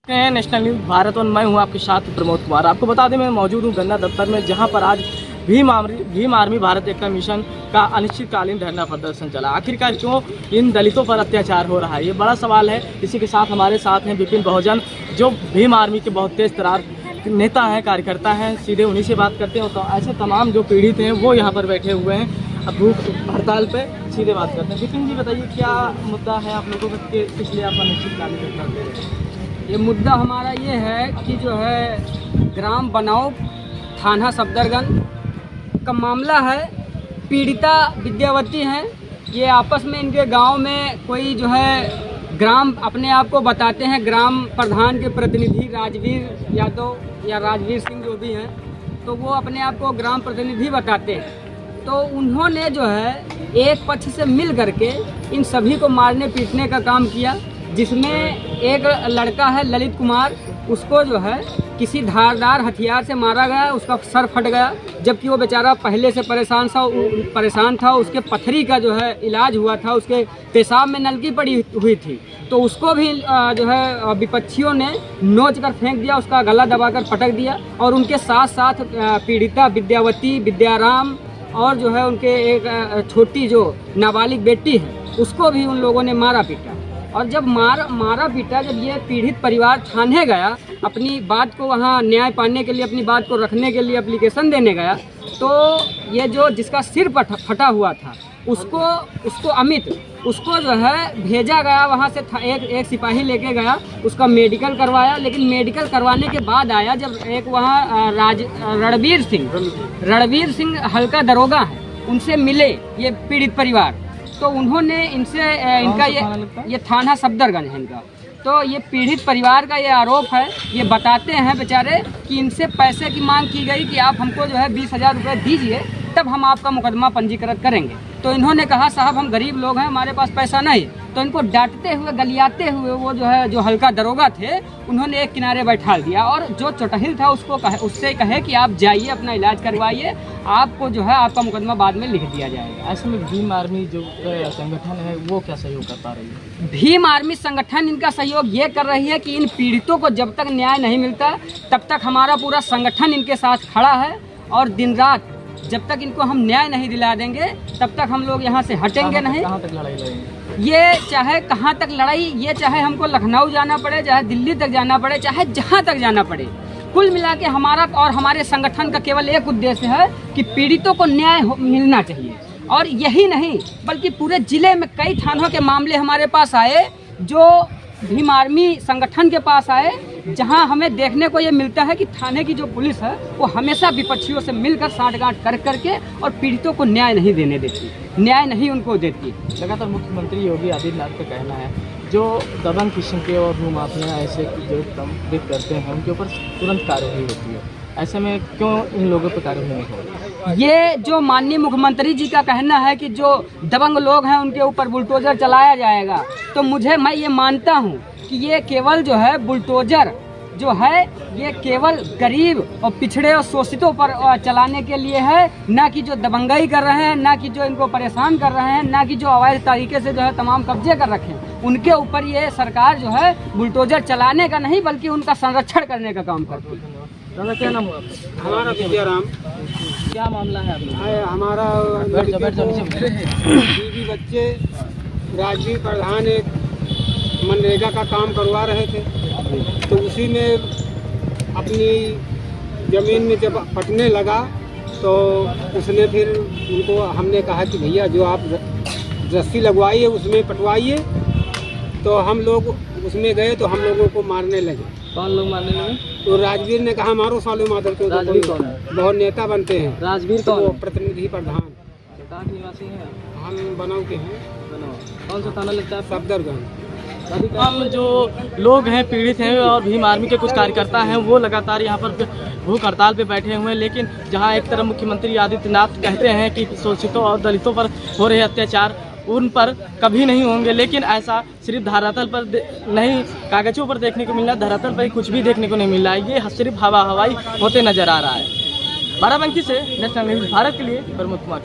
National news Bharat और मैं हूं आपके साथ प्रमोद कुमार। आपको बता दें मैं मौजूद हूं गन्ना दफ्तर में, जहां पर आज भीम आर्मी भारत एकता मिशन का अनिश्चितकालीन धरना प्रदर्शन चला। आखिरकार क्यों इन दलितों पर अत्याचार हो रहा है, ये बड़ा सवाल है। इसी के साथ हमारे साथ हैं विपिन बहुजन, जो भीम आर्मी के बहुत तेज तरार नेता हैं, कार्यकर्ता हैं। सीधे उन्हीं से बात करते हैं। तो ऐसे तमाम जो पीड़ित हैं वो यहाँ पर बैठे हुए हैं भूख हड़ताल पे। सीधे बात करते हैं। विपिन जी बताइए, क्या मुद्दा है आप लोगों का, इसलिए आप अनिश्चितकालीन धरना दे रहे हैं? ये मुद्दा हमारा ये है कि जो है ग्राम बनाव थाना सफदरगंज का मामला है। पीड़िता विद्यावती हैं। ये आपस में इनके गांव में कोई जो है ग्राम अपने आप को बताते हैं ग्राम प्रधान के प्रतिनिधि राजवीर यादव या राजवीर सिंह जो भी हैं, तो वो अपने आप को ग्राम प्रतिनिधि बताते हैं। तो उन्होंने जो है एक पक्ष से मिल करके इन सभी को मारने पीटने का काम किया, जिसमें एक लड़का है ललित कुमार, उसको जो है किसी धारदार हथियार से मारा गया, उसका सर फट गया। जबकि वो बेचारा पहले से परेशान था। उसके पथरी का जो है इलाज हुआ था, उसके पेशाब में नलकी पड़ी हुई थी, तो उसको भी जो है विपक्षियों ने नोच कर फेंक दिया, उसका गला दबाकर पटक दिया। और उनके साथ साथ पीड़िता विद्यावती, विद्याराम और जो है उनके एक छोटी जो नाबालिग बेटी है, उसको भी उन लोगों ने मारा पीटा। और जब मारा पीटा, जब ये पीड़ित परिवार थाने गया, अपनी बात को वहाँ न्याय पाने के लिए, अपनी बात को रखने के लिए एप्लीकेशन देने गया, तो ये जो जिसका सिर फटा हुआ था उसको अमित, उसको जो है भेजा गया वहाँ से। एक सिपाही लेके गया, उसका मेडिकल करवाया। लेकिन मेडिकल करवाने के बाद आया जब एक वहाँ रणवीर सिंह हल्का दरोगा है, उनसे मिले ये पीड़ित परिवार। तो उन्होंने इनसे इनका ये थाना सफदरगंज है इनका। तो ये पीड़ित परिवार का ये आरोप है, ये बताते हैं बेचारे कि इनसे पैसे की मांग की गई कि आप हमको जो है 20,000 रुपये दीजिए, तब हम आपका मुकदमा पंजीकृत करेंगे। तो इन्होंने कहा साहब हम गरीब लोग हैं, हमारे पास पैसा नहीं। तो इनको डांटते हुए गलियाते हुए वो जो हल्का दरोगा थे, उन्होंने एक किनारे बैठा दिया और जो चोटहिल था उससे कहे कि आप जाइए अपना इलाज करवाइए, आपको जो है आपका मुकदमा बाद में लिख दिया जाएगा। ऐसे में भीम आर्मी जो संगठन है वो क्या सहयोग कर पा रही है? भीम आर्मी संगठन इनका सहयोग ये कर रही है कि इन पीड़ितों को जब तक न्याय नहीं मिलता तब तक हमारा पूरा संगठन इनके साथ खड़ा है। और दिन रात जब तक इनको हम न्याय नहीं दिला देंगे तब तक हम लोग यहाँ से हटेंगे नहीं। कहाँ तक लड़ाई लड़ेंगे? ये चाहे कहाँ तक लड़ाई, ये चाहे हमको लखनऊ जाना पड़े, चाहे दिल्ली तक जाना पड़े, चाहे जहाँ तक जाना पड़े। कुल मिला के हमारा और हमारे संगठन का केवल एक उद्देश्य है कि पीड़ितों को न्याय मिलना चाहिए। और यही नहीं बल्कि पूरे जिले में कई थानों के मामले हमारे पास आए, जो भीम आर्मी संगठन के पास आए, जहां हमें देखने को ये मिलता है कि थाने की जो पुलिस है वो हमेशा विपक्षियों से मिलकर साठगांठ कर करके और पीड़ितों को न्याय नहीं देने देती, न्याय नहीं उनको देती। लगातार मुख्यमंत्री योगी आदित्यनाथ का कहना है जो दबंग किस्म के और भूमाफिया ऐसे जो तंबित करते हैं उनके ऊपर तुरंत कार्रवाई होती है। ऐसे में क्यों इन लोगों पर कार्रवाई नहीं हो रही? ये जो माननीय मुख्यमंत्री जी का कहना है कि जो दबंग लोग हैं उनके ऊपर बुलडोजर चलाया जाएगा, तो मैं ये मानता हूँ कि ये केवल जो है बुलडोजर जो है ये केवल गरीब और पिछड़े और शोषितों पर चलाने के लिए है, ना कि जो दबंगाई कर रहे हैं, ना कि जो इनको परेशान कर रहे हैं, ना कि जो अवैध तरीके से जो है तमाम कब्जे कर रखे हैं, उनके ऊपर ये सरकार जो है बुलडोजर चलाने का नहीं बल्कि उनका संरक्षण करने का काम करती है। दादा क्या नाम हुआ आपका? हमारा विद्याराम। क्या मामला है आपका? हमारा बीवी बच्चे राजवीर प्रधान एक मनरेगा का काम करवा रहे थे, तो उसी में अपनी ज़मीन में जब पटने लगा तो उसने फिर उनको हमने कहा कि भैया जो आप रस्सी लगवाइए उसमें पटवाइए। तो हम लोग उसमें गए तो हम लोगों को मारने लगे। कौन लोग मारने लगे? तो राजवीर ने कहा मारो सालो माधव के। राजवीर कौन है? बहुत नेता बनते हैं। राजवीर तो कौन? वो प्रतिनिधि प्रधान। कहाँ के निवासी हैं? हम बनाव के हैं। कौन सा थाना लगता है? सफदरगंज। हम जो लोग हैं पीड़ित हैं और भीम आर्मी के कुछ कार्यकर्ता हैं वो लगातार यहाँ पर भूख हड़ताल पे बैठे हुए हैं। लेकिन जहाँ एक तरफ मुख्यमंत्री आदित्यनाथ कहते हैं कि शोषितों और दलितों पर हो रहे अत्याचार उन पर कभी नहीं होंगे, लेकिन ऐसा सिर्फ धरातल पर नहीं, कागजों पर देखने को मिल रहा है, धरातल पर कुछ भी देखने को नहीं मिल रहा है। ये सिर्फ हवाई होते नजर आ रहा है। बाराबंकी से नेशनल न्यूज़ भारत के लिए प्रमोद कुमार।